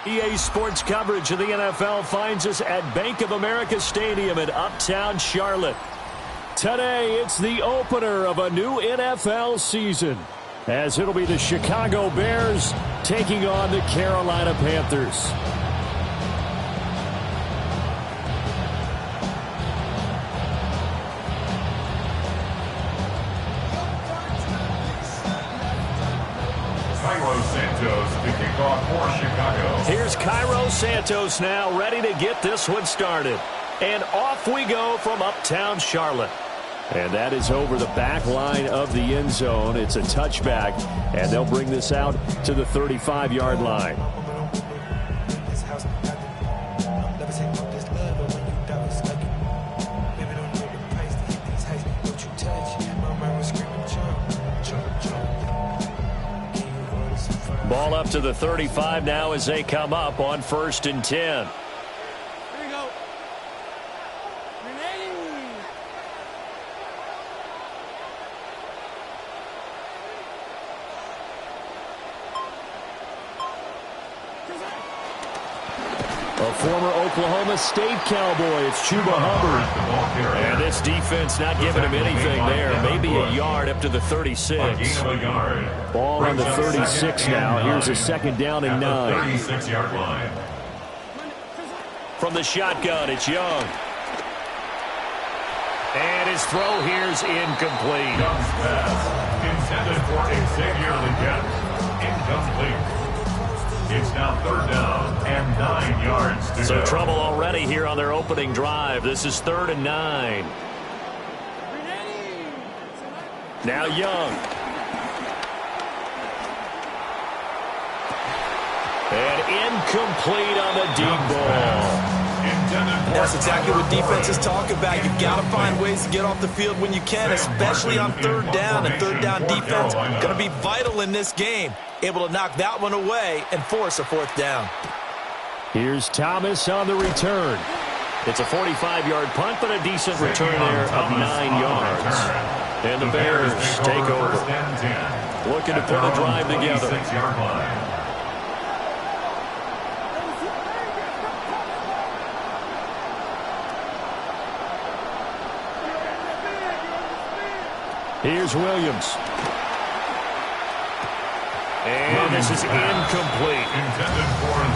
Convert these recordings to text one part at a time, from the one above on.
EA Sports coverage of the NFL finds us at Bank of America Stadium in Uptown Charlotte. Today, it's the opener of a new NFL season, as it'll be the Chicago Bears taking on the Carolina Panthers. Here's Cairo Santos now, ready to get this one started. And off we go from Uptown Charlotte. And that is over the back line of the end zone. It's a touchback, and they'll bring this out to the 35-yard line. Ball up to the 35 now as they come up on 1st and 10. Here we go. A former Oklahoma State Cowboy, it's Chuba Hubbard. And this defense not giving him anything there. Maybe a yard up to the 36. Ball on the 36 now. Here's a 2nd down and 9. 36-yard line. From the shotgun, it's Young. And his throw here's incomplete. Young's pass intended for Xavier Legette. Incomplete. It's now 3rd down and 9 yards to go. So trouble already here on their opening drive. This is 3rd and 9. Now Young. And incomplete on the deep ball. That's exactly what defenses talk about. You've got to find ways to get off the field when you can, especially on 3rd down. And 3rd down defense going to be vital in this game. Able to knock that one away and force a 4th down. Here's Thomas on the return. It's a 45-yard punt, but a decent return there of 9 yards. And the Bears take over. Looking to put a drive together. Here's Williams. And this is incomplete.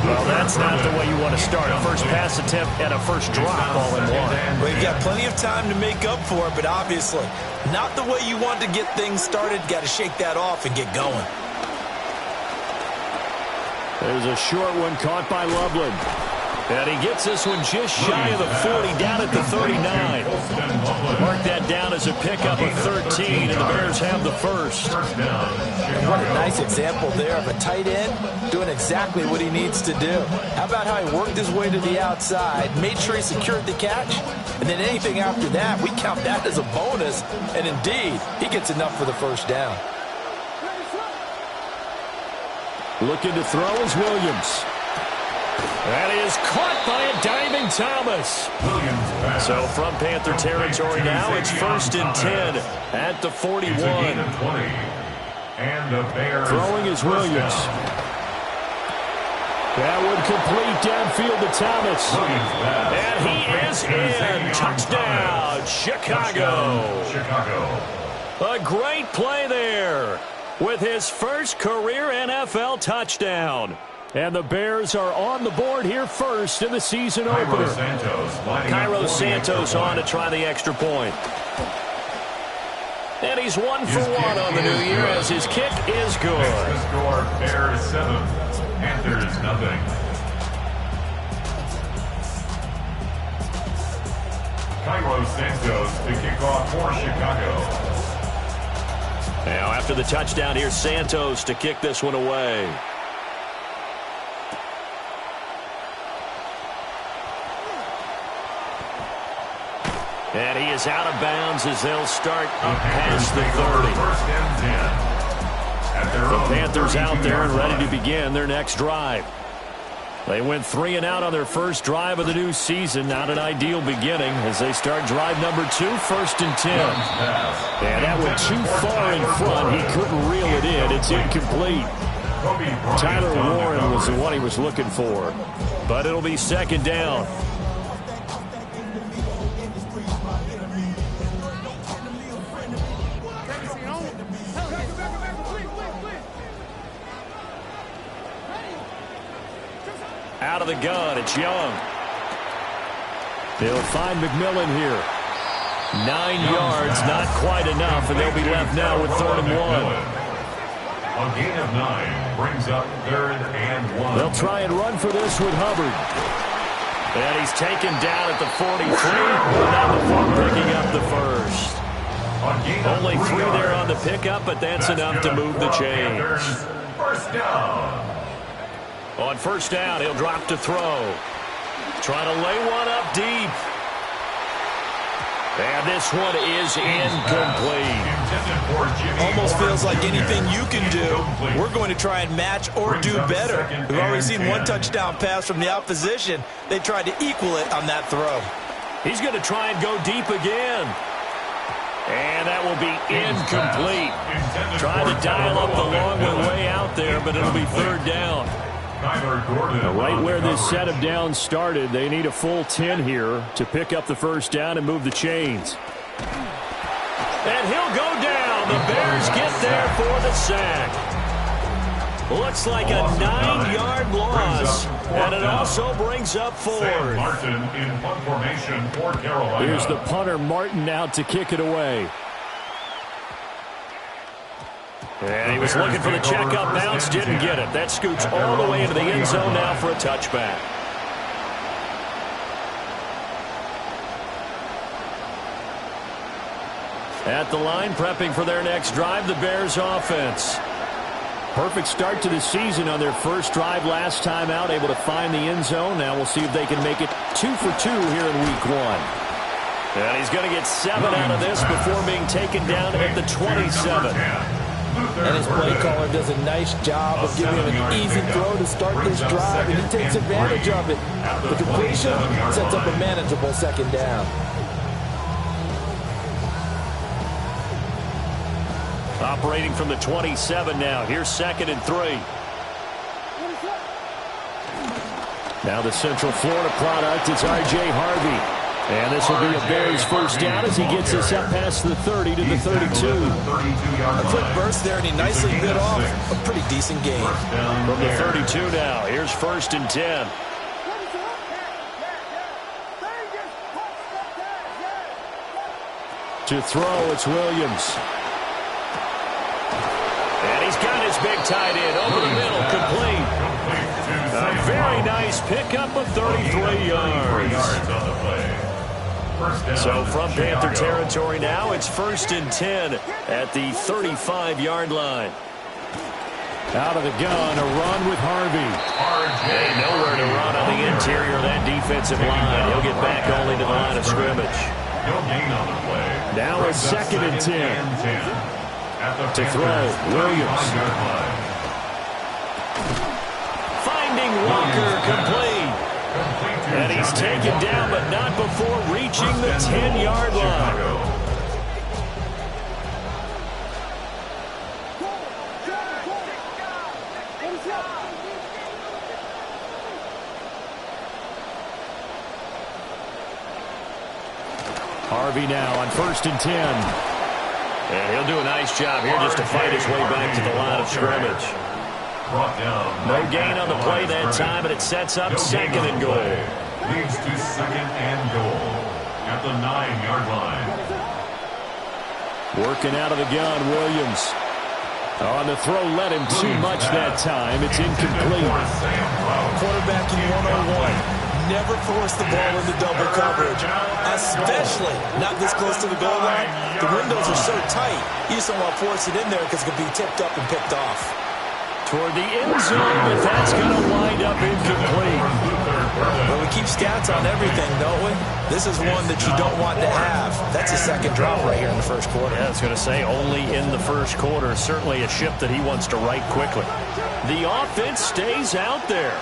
Well, that's not the way you want to start. A first pass attempt and a first drop all in one. Well, you've got plenty of time to make up for it, but obviously not the way you want to get things started. Got to shake that off and get going. There's a short one caught by Loveland. And he gets this one just shy of the 40, down at the 39. Mark that down as a pickup of 13, and the Bears have the first. What a nice example there of a tight end doing exactly what he needs to do. How about how he worked his way to the outside, made sure he secured the catch, and then anything after that, we count that as a bonus. And indeed, he gets enough for the first down. Looking to throw is Williams. That is caught by a diving Thomas. So from Panther territory now, it's 1st and 10 at the 41. Throwing is Williams. That would complete downfield to Thomas. And he is in. Touchdown, Chicago. A great play there with his first career NFL touchdown. And the Bears are on the board here first in the season opener. Cairo Santos on to try the extra point. And he's 1 for 1 on the new year as his kick is good. The score, Bears 7, Panthers nothing. Cairo Santos to kick off for Chicago. After the touchdown, here's Santos to kick this one away. And he is out of bounds as they'll start past the 30. The Panthers out there and ready to begin their next drive. They went 3 and out on their first drive of the new season. Not an ideal beginning as they start drive number 2, 1st and 10. And that went too far in front. He couldn't reel it in. It's incomplete. Tyler Warren was the one he was looking for. But it'll be 2nd down. Out of the gun, it's Young. They'll find McMillan here. 9 yards, not quite enough, and they'll be left now with 3rd and 1. A gain of 9 brings up 3rd and 1. They'll try and run for this with Hubbard. And he's taken down at the 43. Now the far picking up the first. Only 3 there on the pickup, but that's enough to move the chains. First down. On 1st down, he'll drop to throw. Trying to lay one up deep. And this one is incomplete. Almost feels like anything you can do, we're going to try and match or do better. We've already seen 1 touchdown pass from the opposition. They tried to equal it on that throw. He's going to try and go deep again. And that will be incomplete. Trying to dial up the long way out there, but it'll be 3rd down. Right where this set of downs started, they need a full 10 here to pick up the 1st down and move the chains. And he'll go down. The Bears get there for the sack. Looks like a 9-yard loss, and it also brings up 4th. Martin in punt formation for Carolina. Here's the punter Martin out to kick it away. And he was looking for the check-up bounce, didn't get it. That scoots all the way into the end zone now for a touchback. At the line, prepping for their next drive, the Bears offense. Perfect start to the season on their first drive last time out, able to find the end zone. Now we'll see if they can make it 2 for 2 here in week 1. And he's going to get 7 out of this before being taken down at the 27. And his play caller does a nice job of giving him an easy throw to start this drive, and he takes advantage of it. The completion sets up a manageable 2nd down. Operating from the 27 now. Here's 2nd and 3. Now the Central Florida product, it's R.J. Harvey. And this will be a Bears 1st down as he gets us up past the 30 to the 32. A quick burst there, and he nicely bit off a pretty decent gain. From the 32 now, here's 1st and 10. To throw, it's Williams. And he's got his big tight end over the middle, complete. A very nice pickup of 33 yards. So from Panther territory now, it's 1st and 10 at the 35-yard line. Out of the gun, a run with Harvey. And nowhere to run on the interior of that defensive line. He'll get back only to the line of scrimmage. Now it's 2nd and 10. To throw, Williams. Finding Walker, complete. And he's taken down, but not before reaching the 10-yard line. Harvey now on 1st and 10. And he'll do a nice job here just to fight his way back to the line of scrimmage. No gain on the play that time, and it sets up 2nd and goal. Leads to 2nd and goal at the 9-yard line. Working out of the gun, Williams. On the throw, let him too much that time. It's incomplete. Quarterbacking 101. never force the ball into double coverage, especially not this close to the goal line. The windows are so tight, you just don't want to force it in there because it could be tipped up and picked off. Toward the end zone, but that's going to wind up incomplete. Well, we keep stats on everything, don't we? This is one that you don't want to have. That's a second drop right here in the first quarter. Yeah, I was going to say only in the first quarter. Certainly a ship that he wants to right quickly. The offense stays out there.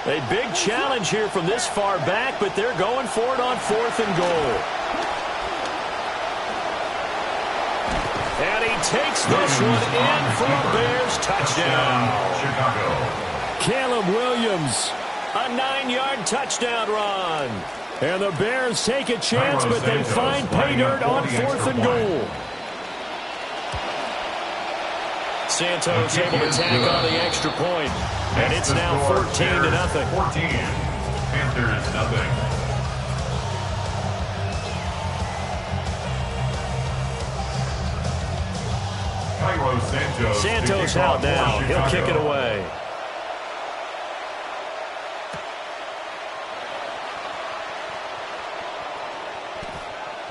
A big challenge here from this far back, but they're going for it on 4th and goal. And he takes this one in for a Bears touchdown. Chicago. Caleb Williams, a 9-yard touchdown run. And the Bears take a chance, but they find pay dirt on 4th and goal. Santos able to tack on the extra point. And it's now 14-0. 14. Panthers nothing. Cairo Santos out now. He'll kick it away.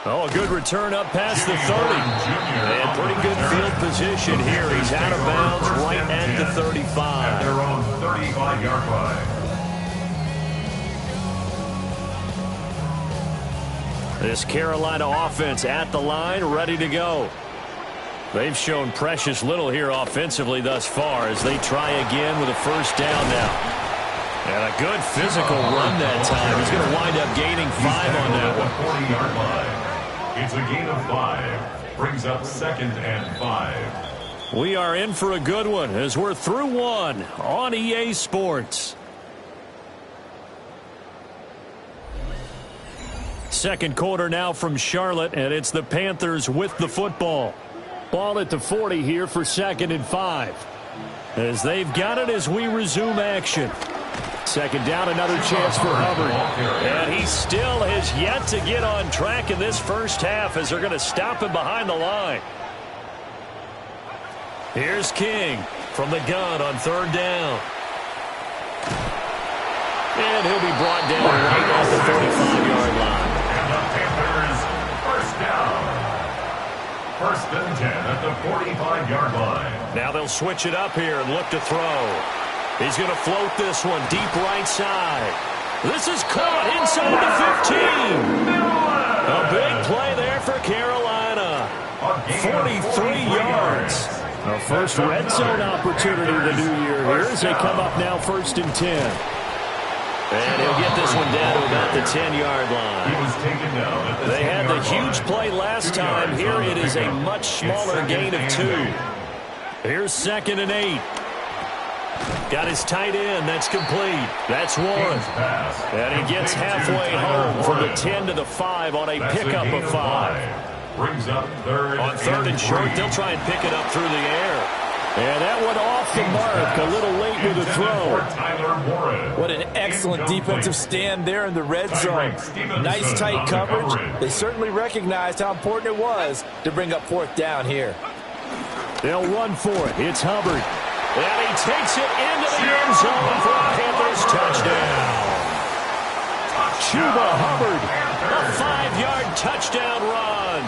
Oh, a good return up past the 30. And pretty good field position here. He's out of bounds right at the 35. At their own 35-yard line. This Carolina offense at the line, ready to go. They've shown precious little here offensively thus far as they try again with a first down now. And a good physical run that time. He's going to wind up gaining 5 on that one. 40-yard line. It's a gain of 5. Brings up 2nd and 5. We are in for a good one as we're through one on EA Sports. Second quarter now from Charlotte, and it's the Panthers with the football. Ball at the 40 here for 2nd and 5. As they've got it as we resume action. Second down, another chance for Hubbard. And he still has yet to get on track in this first half as they're going to stop him behind the line. Here's King from the gun on 3rd down. And he'll be brought down right off the 35-yard line. And the Panthers first down. 1st and 10 at the 45-yard line. Now they'll switch it up here and look to throw. He's going to float this one deep right side. This is caught inside the 15. A big play there for Carolina. 43 yards. A first red zone opportunity the new year here as they come up now 1st and 10. And he'll get this one down to about the 10-yard line. He was taken down at the They had the 10-yard line. huge play last time. Here it is a much smaller gain of 2. Here's 2nd and 8. Got his tight end. That's complete. That's 1. And he gets halfway home from the 10 to the 5 on a pickup of 5. Brings up 3rd On 3rd and short, they'll try and pick it up through the air. And that one off the mark. A little late with the throw. What an excellent defensive stand there in the red zone. Nice tight coverage. They certainly recognized how important it was to bring up 4th down here. They'll run for it. It's Hubbard. And he takes it into the end zone for a Panthers touchdown. Chuba Hubbard, a 5-yard touchdown run.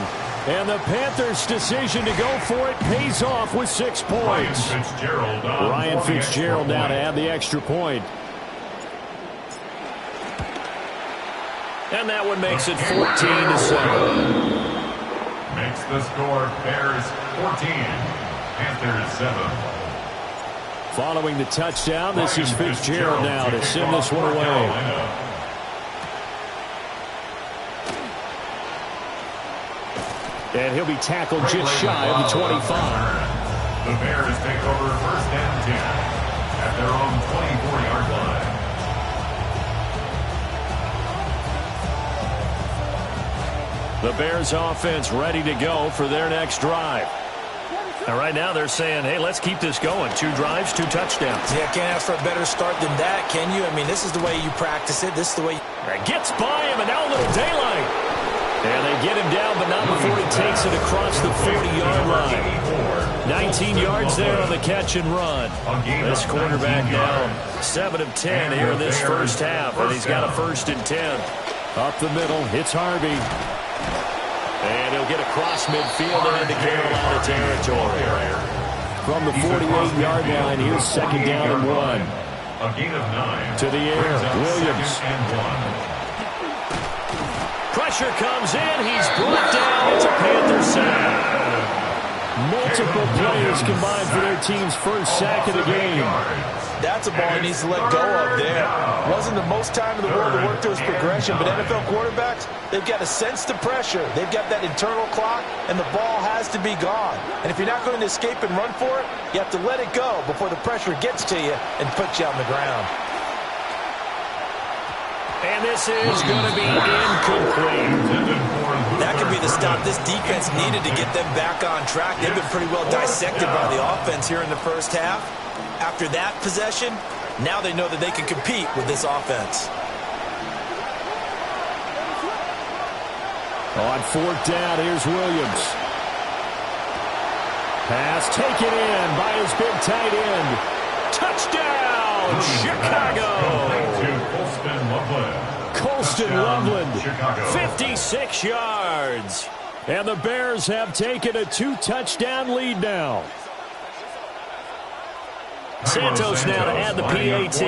And the Panthers' decision to go for it pays off with 6 points. Ryan Fitzgerald now to add the extra point. And that one makes it 14-7. Makes the score Bears 14, Panthers 7. Following the touchdown, this is Fitzgerald now to send this one away. And he'll be tackled just shy of the 25. The Bears take over 1st and 10 at their own 24-yard line. The Bears offense ready to go for their next drive. And right now they're saying, hey, let's keep this going. 2 drives, 2 touchdowns. Yeah, can't ask for a better start than that, can you? I mean, this is the way you practice it. This is the way. Gets by him, and now a little daylight. And they get him down, but not before he takes it across the 40-yard line. 19 yards there on the catch and run. This quarterback now 7 of 10 here in this first half, and he's got a 1st and 10. Up the middle, it's Harvey. And he'll get across midfield and into Carolina territory. From the 48-yard line, here's 2nd down and 1. A gain of 9. To the air, Williams. Pressure comes in. He's brought down. It's a Panther sack. Multiple players combined for their team's first sack of the game. That's a ball he needs to let go of there. Wasn't the most time in the world to work through his progression, but NFL quarterbacks, they've got to sense the pressure. They've got that internal clock, and the ball has to be gone. And if you're not going to escape and run for it, you have to let it go before the pressure gets to you and puts you on the ground. And this is going to be incomplete. That could be the stop this defense needed to get them back on track. They've been pretty well dissected by the offense here in the first half. After that possession, now they know that they can compete with this offense. On 4th down, here's Williams. Pass taken in by his big tight end. Touchdown, Chicago. Colston Loveland. 56 yards. And the Bears have taken a 2-touchdown lead now. Santos now to add the PAT.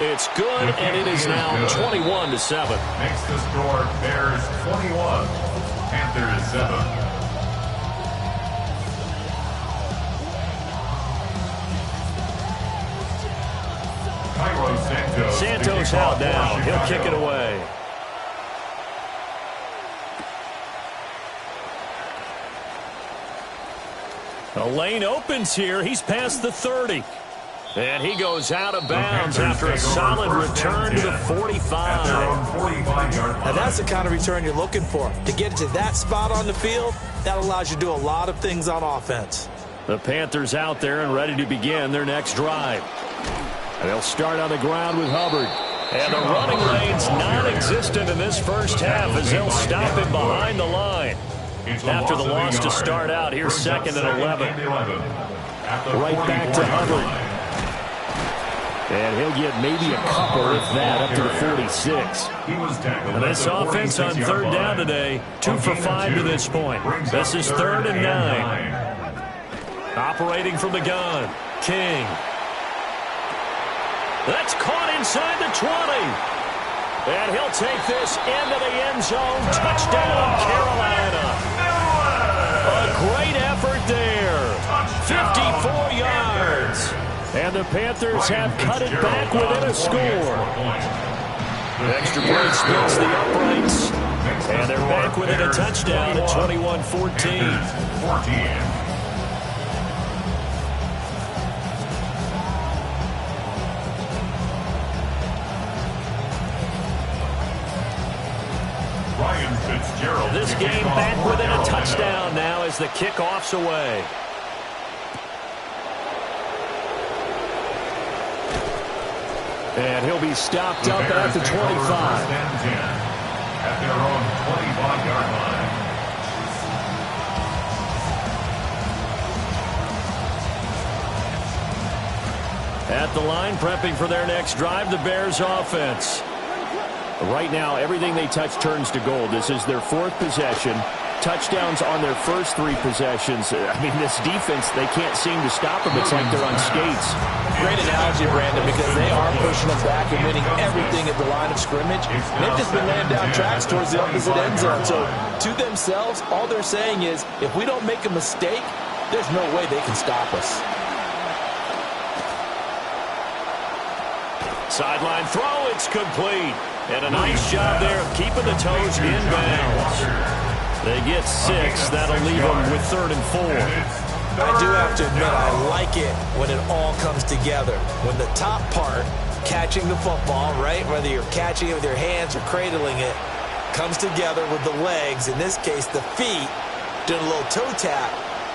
It's good, and it is now 21-7. Makes the score Bears 21, Panthers 7. Santos out now. He'll kick it away. The lane opens here. He's past the 30. And he goes out of bounds after a solid return to the 45. Now that's the kind of return you're looking for. To get to that spot on the field, that allows you to do a lot of things on offense. The Panthers out there and ready to begin their next drive. And they'll start on the ground with Hubbard. And the running lane's non-existent in this first half as they'll stop him behind the line. After the loss to start out, here's 2nd and 11. Right back to Hubbard. And he'll get maybe a couple, if that, up to the 46. And this offense on 3rd down today, 2 for 5 to this point. This is 3rd and 9. Operating from the gun, King. That's caught inside the 20. And he'll take this into the end zone. Touchdown, Carolina. A great effort there. 54 yards. And the Panthers have cut it back within a score. Extra point splits the uprights. And they're back within a touchdown at 21-14. This game back within a touchdown now as the kickoff's away. And he'll be stopped up at the 25. At their own 25-yard line. At the line, prepping for their next drive, the Bears offense. Right now, everything they touch turns to gold. This is their 4th possession. Touchdowns on their first 3 possessions. I mean, this defense, they can't seem to stop them. It's like they're on skates. Great analogy, Brandon, because they are pushing them back and winning everything at the line of scrimmage. And they've just been laying down tracks towards the opposite end zone. So, to themselves, all they're saying is, if we don't make a mistake, there's no way they can stop us. Sideline throw, it's complete. And a nice job there of keeping the toes in bounds. They get 6. That'll leave them with 3rd and 4. I do have to admit, I like it when it all comes together. When the top part, catching the football, right, whether you're catching it with your hands or cradling it, comes together with the legs, in this case the feet, doing a little toe tap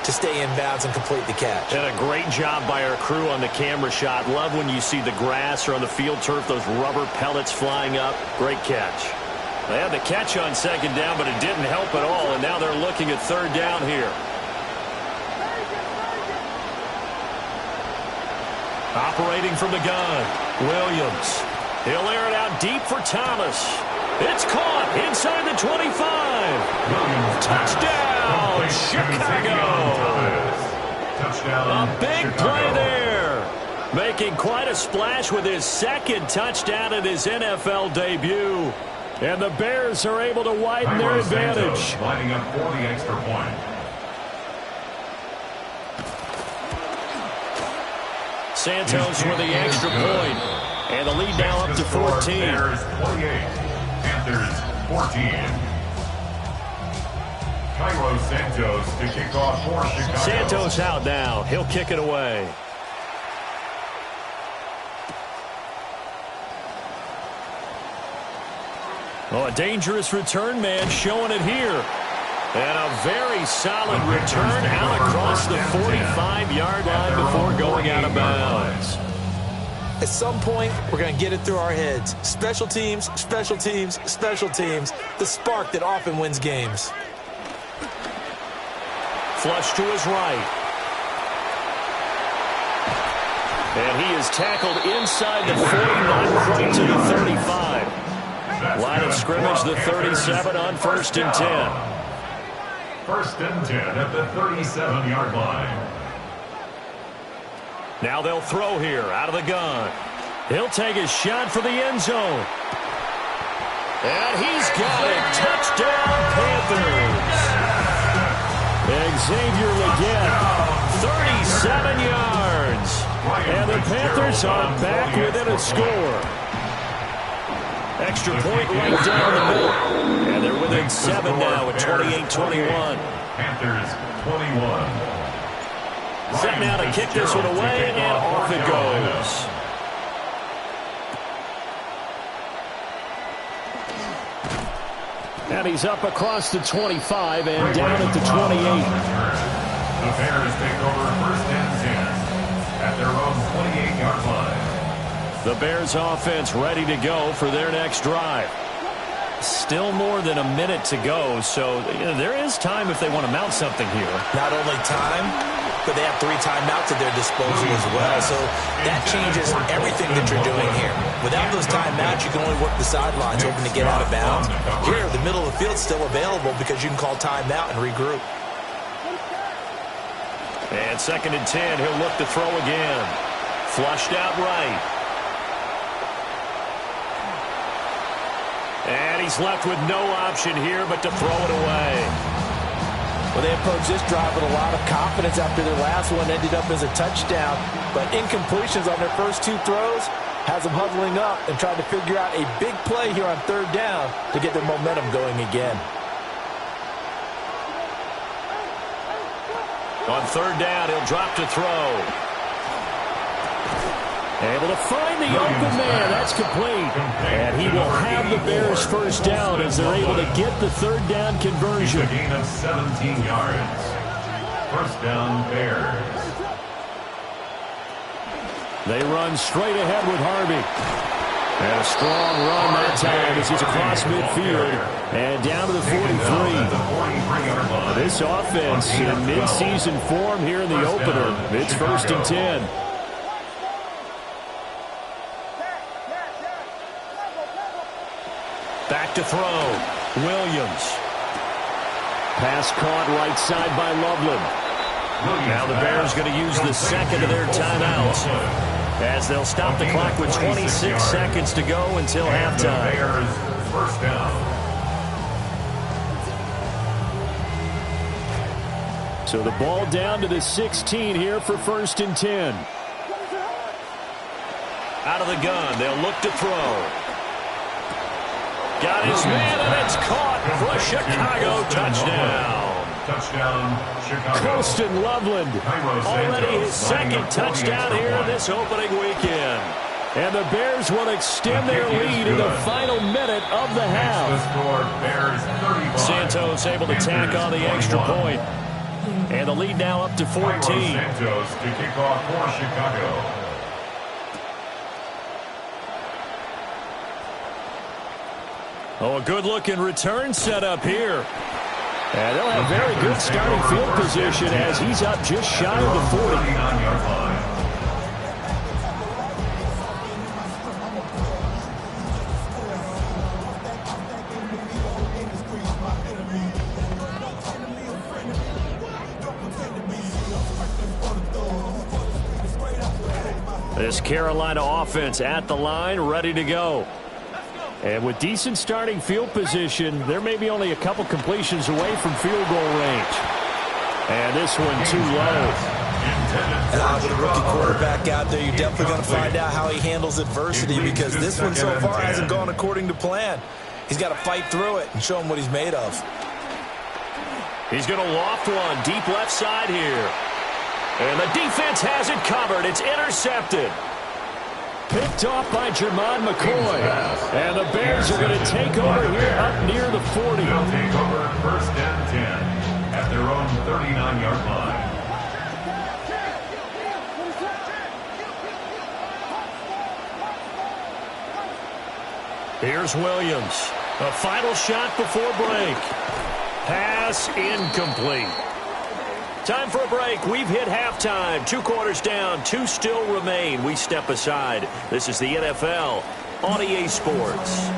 to stay in bounds and complete the catch. And a great job by our crew on the camera shot. Love when you see the grass or on the field turf, those rubber pellets flying up. Great catch. They had the catch on second down, but it didn't help at all, and now they're looking at third down here. Operating from the gun, Williams. He'll air it out deep for Thomas. It's caught inside the 25. Touchdown, Chicago. A big play there. Making quite a splash with his second touchdown in his NFL debut. And the Bears are able to widen their advantage. Lining up for the extra point. Santos with the extra point. And the lead now up to 14. Bears 28, Panthers 14. Cairo Santos to kick off for Chicago. Santos out now. He'll kick it away. Oh, a dangerous return man showing it here. And a very solid return out across the 45-yard line before going out of bounds. At some point, we're going to get it through our heads. Special teams, special teams, special teams. The spark that often wins games. Flush to his right. And he is tackled inside the 40, not quite to the 35. Line of scrimmage, the 37 on 1st and 10. 1st and 10 at the 37-yard line. Now they'll throw here out of the gun. He'll take his shot for the end zone. And he's got it. Touchdown, Panthers. Xavier Legette, 37 yards. And the Panthers are back within a score. Extra point right down the middle. And they're within 7 now at 28-21. Panthers 21. Set now to kick this one away, and off it goes. And he's up across the 25 and down at the 28. The Bears take over 1st and 10 at their own 28-yard line. The Bears offense ready to go for their next drive. Still more than a minute to go, so there is time if they want to mount something here. Not only time, but they have 3 timeouts at their disposal as well. So that changes everything that you're doing here. Without those timeouts, you can only work the sidelines, hoping to get out of bounds. Here, the middle of the field's still available because you can call timeout and regroup. And 2nd and 10, he'll look to throw again. Flushed out right. And he's left with no option here but to throw it away. Well, they approached this drive with a lot of confidence after their last one ended up as a touchdown. But incompletions on their first 2 throws has them huddling up and trying to figure out a big play here on 3rd down to get their momentum going again. On 3rd down, he'll drop to throw. Able to find the open man. That's complete. And he will have the Bears first down as they're able to get the 3rd down conversion. A gain of 17 yards. First down, Bears. They run straight ahead with Harvey. And a strong run that time as he's across midfield and down to the 43. This offense in mid-season form here in the opener. It's 1st and 10. Back to throw. Williams. Pass caught right side by Loveland. Now the Bears going to use the second of their timeouts as they'll stop the clock with 26 seconds to go until halftime. Bears first down. So the ball down to the 16 here for 1st and 10. Out of the gun. They'll look to throw. Got his man, and it's caught for a Chicago touchdown. Touchdown, Chicago. Colston Loveland, already his 2nd touchdown here this opening weekend. And the Bears will extend their lead in the final minute of the half. Santos able to tack on the extra point. And the lead now up to 14. Santos to kick off for Chicago. Oh, a good-looking return set up here. And they'll have very good starting field position as he's up just shy of the 40. 39-yard line. This Carolina offense at the line, ready to go. And with decent starting field position, there may be only a couple completions away from field goal range. And this one too low. With a rookie quarterback out there, you're definitely going to find out how he handles adversity, because this one so far hasn't gone according to plan. He's got to fight through it and show him what he's made of. He's going to loft one deep left side here. And the defense has it covered. It's intercepted. Picked off by Jermon McCoy. And the Bears are going to take over here up near the 40. They'll take over first and 10 at their own 39-yard line. Here's Williams. A final shot before break. Pass incomplete. Time for a break. We've hit halftime. 2 quarters down. 2 still remain. We step aside. This is the NFL on EA Sports.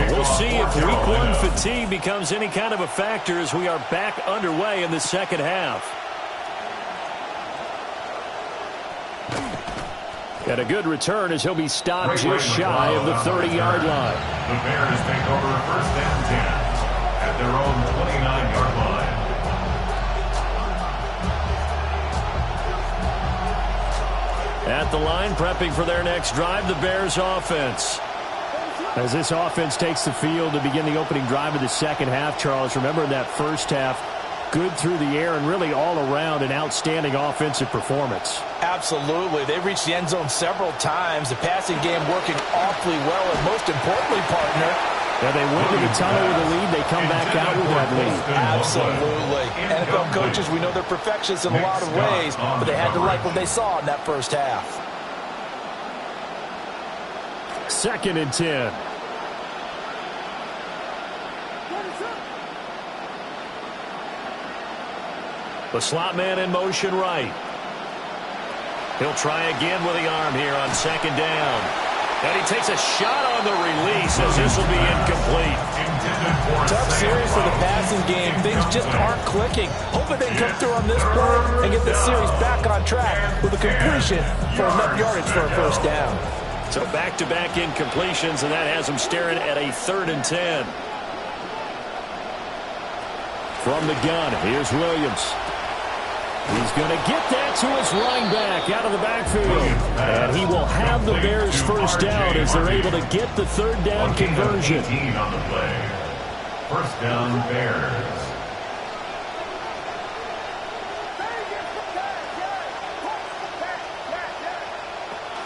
We'll see if week 1 fatigue becomes any kind of a factor as we are back underway in the second half. And a good return as he'll be stopped just shy of the 30-yard line. The Bears take over first and 10 at their own 29-yard line. At the line, prepping for their next drive, the Bears offense. As this offense takes the field to begin the opening drive of the second half, Charles, remember in that first half, good through the air and really all around an outstanding offensive performance. Absolutely. They reached the end zone several times. The passing game working awfully well, and most importantly, partner, they went to the tunnel with a lead. They come back out with that lead. Absolutely. NFL coaches, we know they're perfectionists in a lot of ways, but they had to like what they saw in that first half. 2nd and 10. The slot man in motion right. He'll try again with the arm here on 2nd down. And he takes a shot on the release as this will be incomplete. Tough series for the passing game. Things just aren't clicking. Hoping they can come through on this play and get the series back on track with a completion for enough yardage for a first down. So back-to-back incompletions, and that has him staring at a 3rd and 10. From the gun, here's Williams. He's going to get that to his running back out of the backfield. And he will have the Bears first down as they're able to get the 3rd down conversion. 18 on the play. First down, Bears.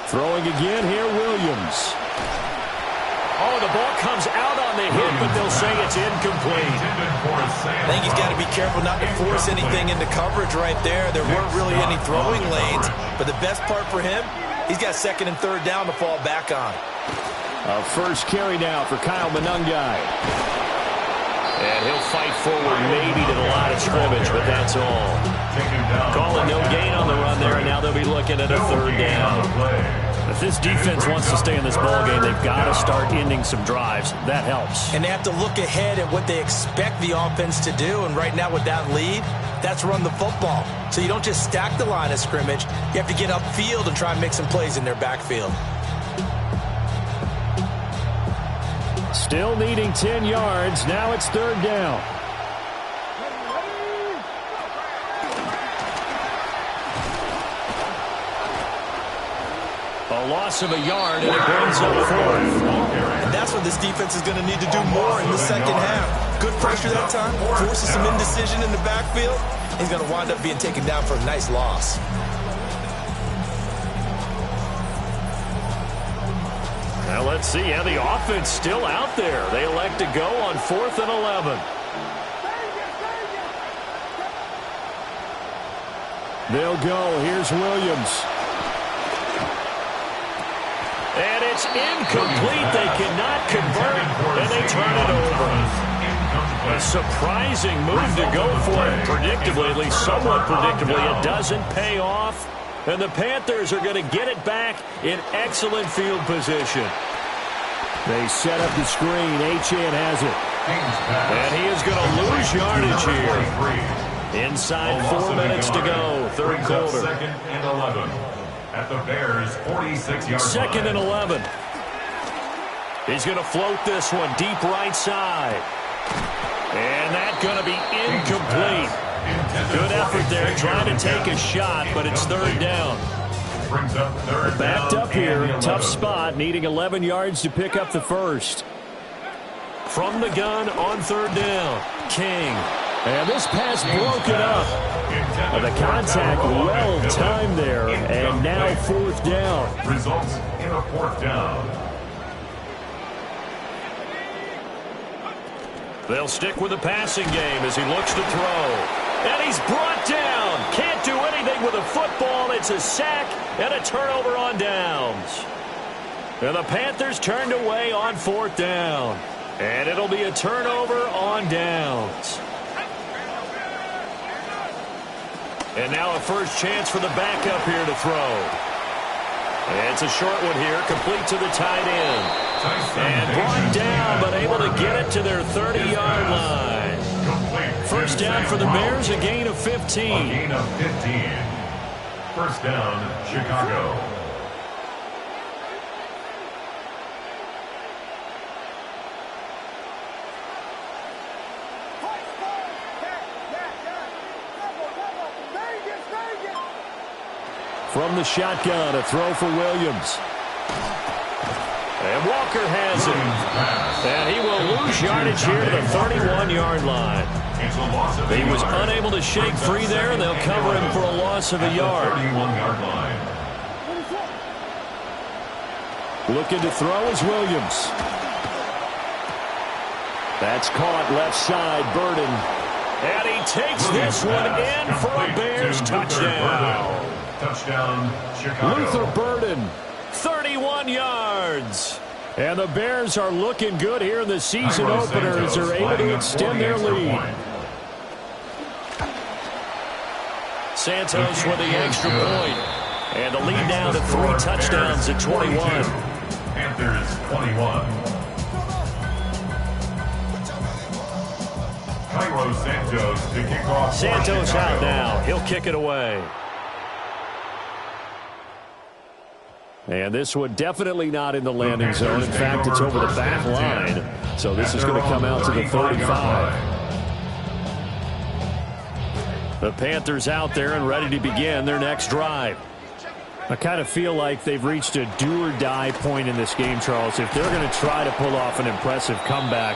Throwing again here, Williams. Oh, the ball comes out on the hit, but they'll say it's incomplete. I think he's got to be careful not to force anything into coverage right there. There weren't really any throwing lanes, but the best part for him, he's got 2nd and 3rd down to fall back on. A first carry now for Kyle Monangai. And he'll fight forward maybe to the line of scrimmage, but that's all. Calling no gain on the run there, and now they'll be looking at a 3rd down. If this defense wants to stay in this ballgame, they've got to start ending some drives. That helps. And they have to look ahead at what they expect the offense to do, and right now with that lead, that's run the football. So you don't just stack the line of scrimmage. You have to get upfield and try and make some plays in their backfield. Still needing 10 yards. Now it's 3rd down. A loss of a yard, and it brings up 4th. And that's what this defense is going to need to do more in the second half. Good pressure that time, forces some indecision in the backfield. He's going to wind up being taken down for a nice loss. Well, let's see. Yeah, the offense still out there. They elect to go on 4th and 11. They'll go. Here's Williams. And it's incomplete. They cannot convert, and they turn it over. A surprising move to go for it. Predictably, at least somewhat predictably, it doesn't pay off. And the Panthers are going to get it back in excellent field position. They set up the screen. Achane has it. And he is going to lose yardage here. Inside 4 minutes to go, third quarter. 2nd and 11 at the Bears' 46-yard line. 2nd and 11. He's going to float this one deep right side. And that's going to be incomplete. Good effort there, trying to take a shot, but it's third down. Backed up here, tough spot, needing 11 yards to pick up the first. From the gun on third down, King. And this pass broken up. The contact well timed there, and now 4th down. Results in a 4th down. They'll stick with the passing game as he looks to throw. And he's brought down. Can't do anything with a football. It's a sack and a turnover on downs. And the Panthers turned away on 4th down. And it'll be a turnover on downs. And now a first chance for the backup here to throw. It's a short one here, complete to the tight end. And brought down, but able to get it to their 30-yard line. First down for the Bears, a gain of 15. A gain of 15. First down, Chicago. From the shotgun, a throw for Williams. And Walker has it. And he will lose yardage here to the 31-yard line. He was unable to shake free there, and they'll cover him for a loss of a yard. 31-yard line. Looking to throw is Williams. That's caught left side, Burden. And he takes this one in for a Bears touchdown. Touchdown, Chicago. Luther Burden. 31 yards. And the Bears are looking good here in the season opener as they're able to extend their lead. Santos with the extra point. And the lead down to 3 touchdowns at 21. Panthers 21. Cairo Santos to kick off. Santos out now. He'll kick it away. And this one definitely not in the landing zone. In fact, it's over the back line. So this is going to come out to the 35. The Panthers out there and ready to begin their next drive. I kind of feel like they've reached a do-or-die point in this game, Charles. If they're going to try to pull off an impressive comeback,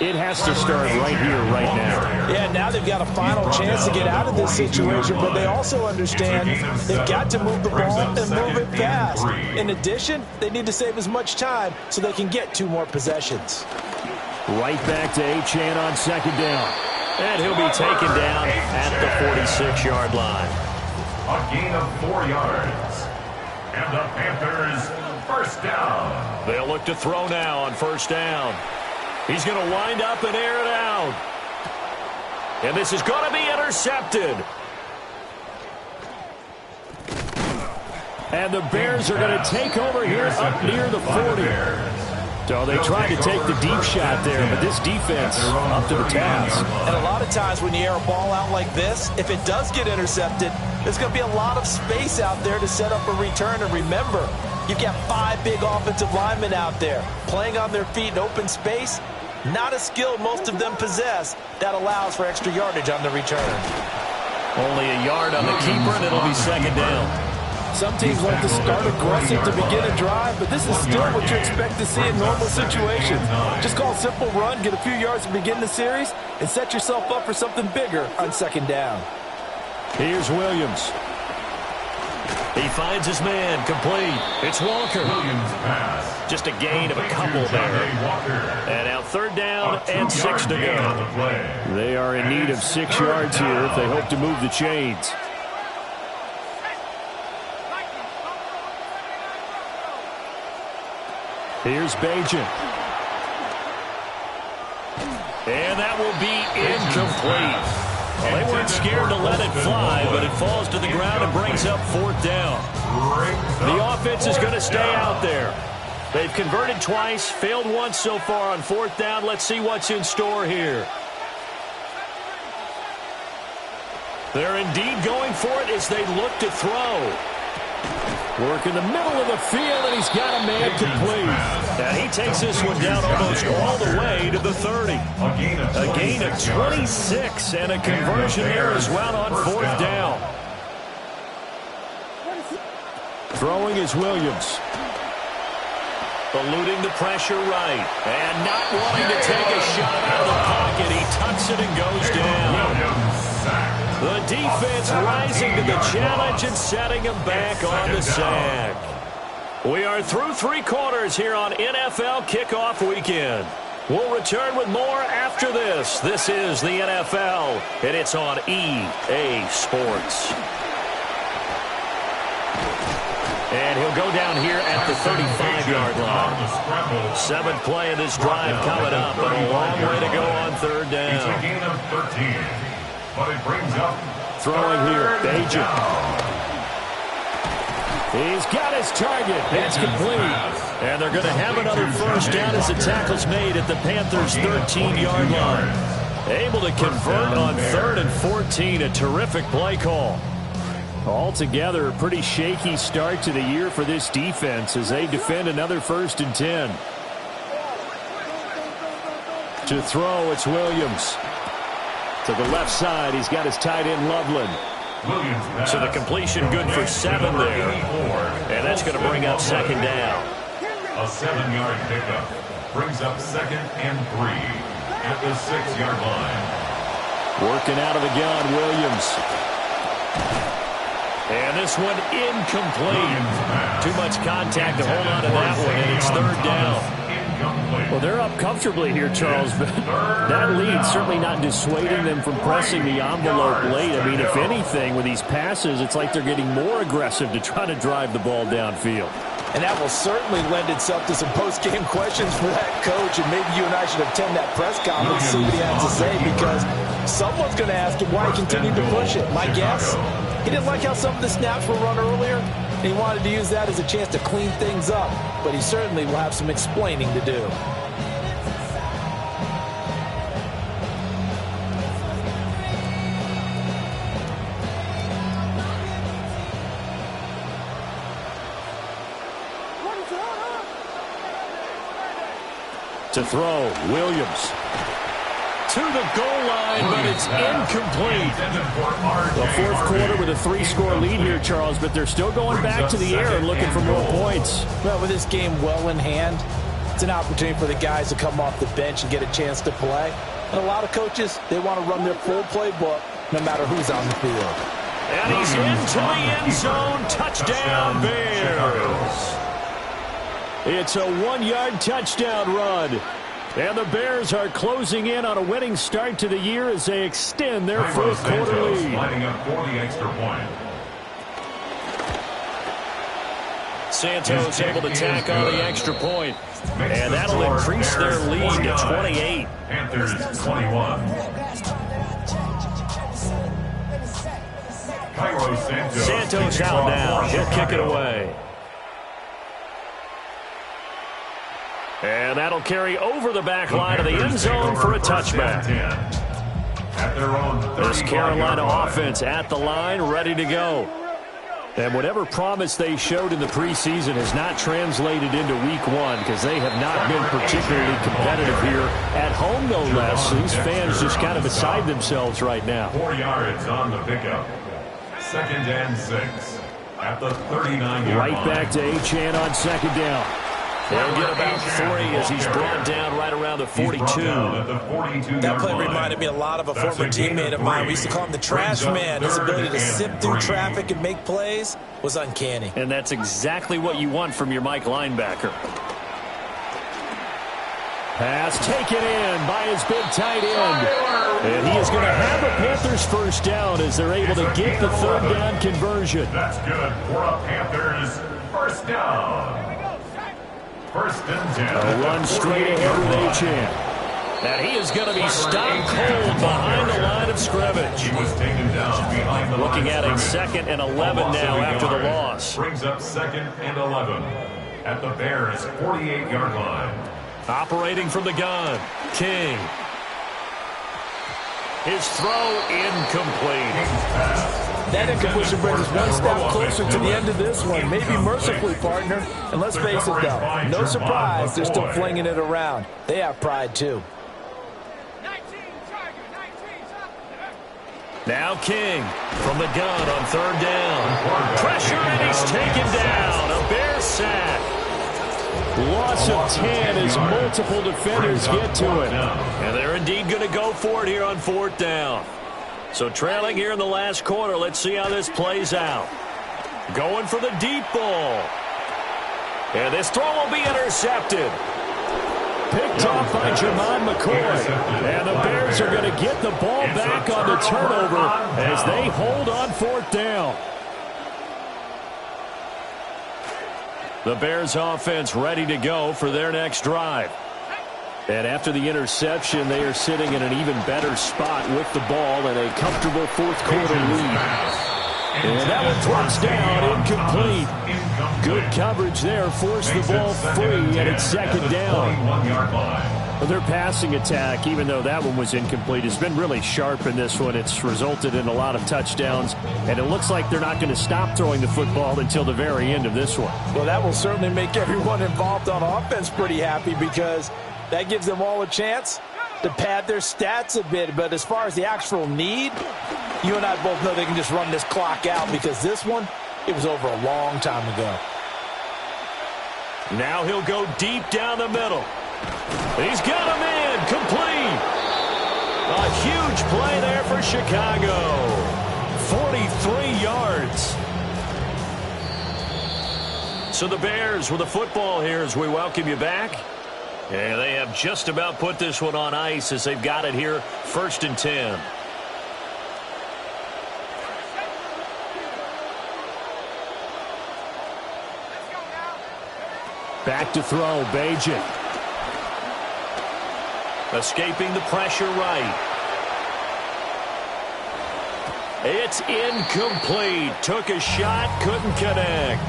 it has to start right here, right now. Yeah, now they've got a final chance to get out of this situation, but they also understand they've got to move the ball and move it fast. In addition, they need to save as much time so they can get 2 more possessions. Right back to Achane on second down. And he'll be taken down at the 46-yard line. A gain of 4 yards. And the Panthers first down. They'll look to throw now on first down. He's going to wind up and air it out. And this is going to be intercepted. And the Bears are going to take over here up near the 40. So they tried to take the deep shot there, but this defense up to the task. And a lot of times when you air a ball out like this, if it does get intercepted, there's going to be a lot of space out there to set up a return. And remember, you've got 5 big offensive linemen out there playing on their feet in open space. Not a skill most of them possess. That allows for extra yardage on the return. Only a yard on the keeper, and it'll be second down. Some teams like to start aggressive to begin a drive, but this is still what you expect to see in normal situations. Just call a simple run, get a few yards to begin the series, and set yourself up for something bigger on second down. Here's Williams. He finds his man, complete. It's Walker. Williams pass. Just a gain of a couple there. And now third down and 6 to go. They are in need of 6 yards here if they hope to move the chains. Here's Bagent. And that will be incomplete. Well, they weren't scared to let it fly, but it falls to the ground and brings up 4th down. The offense is going to stay out there. They've converted twice, failed once so far on 4th down. Let's see what's in store here. They're indeed going for it as they look to throw. Work in the middle of the field, and he's got a man complete. And he takes this one down almost all the way to the 30. A gain of 26, and a conversion there as well on 4th down. Throwing is Williams. Eluding the pressure right. And not wanting to take a shot out of the pocket. He tucks it and goes down. The defense rising to the challenge and setting him back on the sack. We are through 3 quarters here on NFL Kickoff Weekend. We'll return with more after this. This is the NFL, and it's on EA Sports. And he'll go down here at the 35-yard line. 7th play of this drive coming up, but a long way to go on 3rd down. It's a gain of 13, but it brings up throwing here, Bagent. He's got his target. That's complete. And they're going to have another 1st down as the tackle's made at the Panthers' 13-yard line. Able to convert on 3rd and 14. A terrific play call. Altogether, a pretty shaky start to the year for this defense as they defend another 1st and 10. To throw, it's Williams. To the left side, he's got his tight end, Loveland. So the completion good for 7 there. And that's going to bring up 2nd down. A 7-yard pickup brings up 2nd and 3 at the 6-yard line. Working out of the gun, Williams. And this one incomplete. Too much contact to hold on to that one, and it's 3rd down. Well, they're up comfortably here, Charles, but that lead certainly not dissuading them from pressing the envelope late. I mean, if anything, with these passes, it's like they're getting more aggressive to try to drive the ball downfield. And that will certainly lend itself to some post-game questions for that coach, and maybe you and I should attend that press conference and see what he has to say, because someone's going to ask him why he continued to push it. My guess, he didn't like how some of the snaps were run earlier, and he wanted to use that as a chance to clean things up, but he certainly will have some explaining to do. To throw, Williams. To the goal line, but it's incomplete. The 4th quarter with a 3-score lead here, Charles, but they're still going back to the air and looking for more points. Well, with this game well in hand, it's an opportunity for the guys to come off the bench and get a chance to play. And a lot of coaches, they want to run their full playbook no matter who's on the field. And he's into the end zone. Touchdown, Bears. It's a 1-yard touchdown run. And the Bears are closing in on a winning start to the year as they extend their 4th quarter lead. Lining up for the extra point. Santos able to tack on the extra point. And that'll increase their lead to 28. Panthers 21. Cairo Santos. Santos out now. He'll kick it away. And that'll carry over the back line of the end zone for a touchback. This Carolina offense at the line, ready to go. And whatever promise they showed in the preseason has not translated into week 1 because they have not been particularly competitive here. At home, no less. These fans just kind of beside themselves right now. 4 yards on the pickup. 2nd and 6 at the 39-yard line. Right back to Achane on 2nd down. He'll get about 3 as he's brought down right around the 42. That play reminded me a lot of a former teammate of mine. We used to call him the trash man. His ability to sift through traffic and make plays was uncanny. And that's exactly what you want from your Mike linebacker. Pass taken in by his big tight end. And he is going to have a Panthers first down as they're able to get the third down conversion. That's good for a Panthers first down. First and 10. A run straight ahead with Achane. And he is going to be stopped cold behind the line of scrimmage. He was taken down behind the Looking line at of a scrimmage. 2nd and 11 now after the loss. Brings up 2nd and 11 at the Bears' 48-yard line. Operating from the gun, King. His throw incomplete. That incompletion brings us one step closer to the end of this one. Maybe mercifully, partner. And let's face it, though, no surprise, they're still flinging it around. They have pride, too. Now King from the gun on third down. Pressure, and he's taken down. A Bear sack. Loss of 10 as multiple defenders get to it. And they're indeed going to go for it here on fourth down. So trailing here in the last quarter, let's see how this plays out. Going for the deep ball. And this throw will be intercepted. Picked off by Jermon McCoy. And the Bears are going to get the ball back on the turnover as they hold on fourth down. The Bears offense ready to go for their next drive. And after the interception, they are sitting in an even better spot with the ball and a comfortable fourth quarter lead. And that one drops down, incomplete. Good coverage there, forced the ball free, and it's second down. Well, their passing attack, even though that one was incomplete, has been really sharp in this one. It's resulted in a lot of touchdowns, and it looks like they're not going to stop throwing the football until the very end of this one. Well, that will certainly make everyone involved on offense pretty happy because that gives them all a chance to pad their stats a bit. But as far as the actual need, you and I both know they can just run this clock out because this one, it was over a long time ago. Now he'll go deep down the middle. He's got him in, complete. A huge play there for Chicago. 43 yards. So the Bears with the football here as we welcome you back. And they have just about put this one on ice as they've got it here, 1st and 10. Back to throw, Bagent. Escaping the pressure right. It's incomplete. Took a shot, couldn't connect.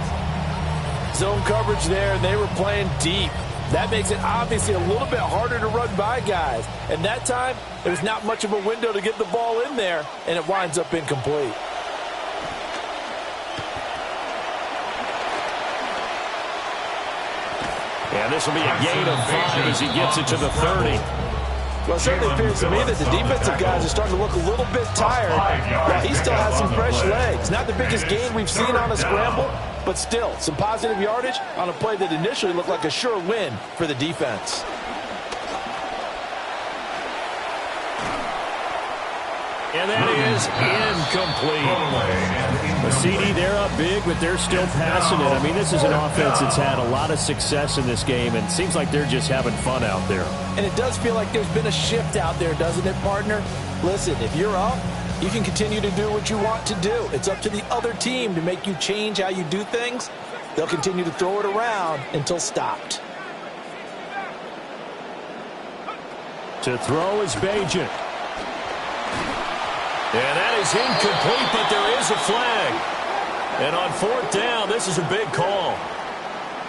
Zone coverage there, and they were playing deep. That makes it obviously a little bit harder to run by guys. And that time, there's not much of a window to get the ball in there, and it winds up incomplete. And this will be a gain of 5 as he gets it to the 30. Well, it certainly appears to me that the defensive guys are starting to look a little bit tired while he still has some fresh legs. Not the biggest gain we've seen on a scramble, but still some positive yardage on a play that initially looked like a sure win for the defense. And that is incomplete. The CD, they're up big, but they're still passing it. I mean, this is an offense that's had a lot of success in this game, and it seems like they're just having fun out there. And it does feel like there's been a shift out there, doesn't it, partner? Listen, if you're up, you can continue to do what you want to do. It's up to the other team to make you change how you do things. They'll continue to throw it around until stopped. To throw is Bagent. And that is incomplete, but there is a flag. And on fourth down, this is a big call.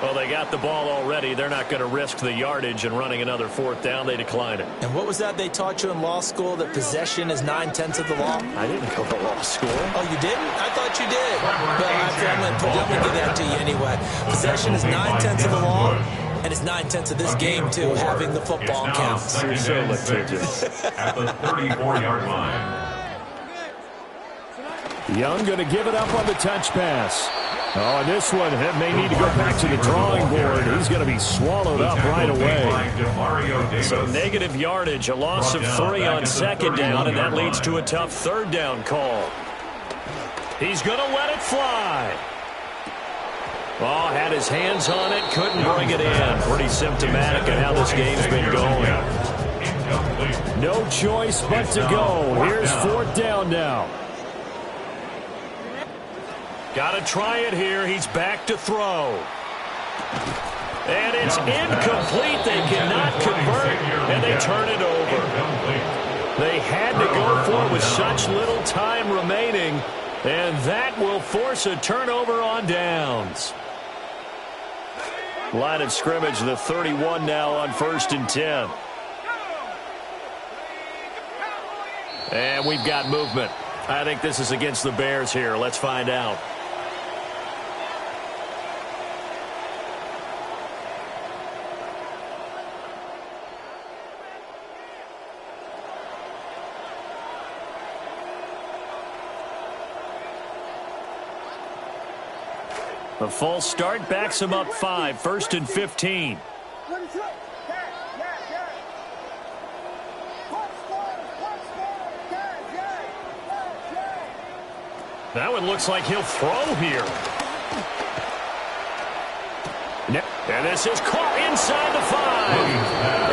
Well, they got the ball already. They're not going to risk the yardage and running another fourth down. They decline it. And what was that they taught you in law school, that possession is 9/10 of the law? I didn't go to law school. Oh, you didn't? I thought you did. But I'm going to give that to you anyway. Possession is 9/10 of the law. And it's 9/10 of this game, too, having the football counts. You're so litigious. At the 34-yard line. Young going to give it up on the touch pass. Oh, and this one may need to go back to the drawing board. He's going to be swallowed up right away. So negative yardage, a loss of 3 on second down, and that leads to a tough third down call. He's going to let it fly. Oh, had his hands on it, couldn't bring it in. Pretty symptomatic of how this game's been going. No choice but to go. Here's fourth down now. Got to try it here. He's back to throw. And it's incomplete. They cannot convert, and they turn it over. They had to go for it with such little time remaining, and that will force a turnover on downs. Line of scrimmage, the 31 now on 1st and 10. And we've got movement. I think this is against the Bears here. Let's find out. A false start backs him up 5, 1st and 15. That one looks like he'll throw here. And this is caught inside the 5.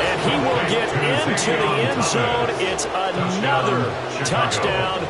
And he will get into the end zone. It's another touchdown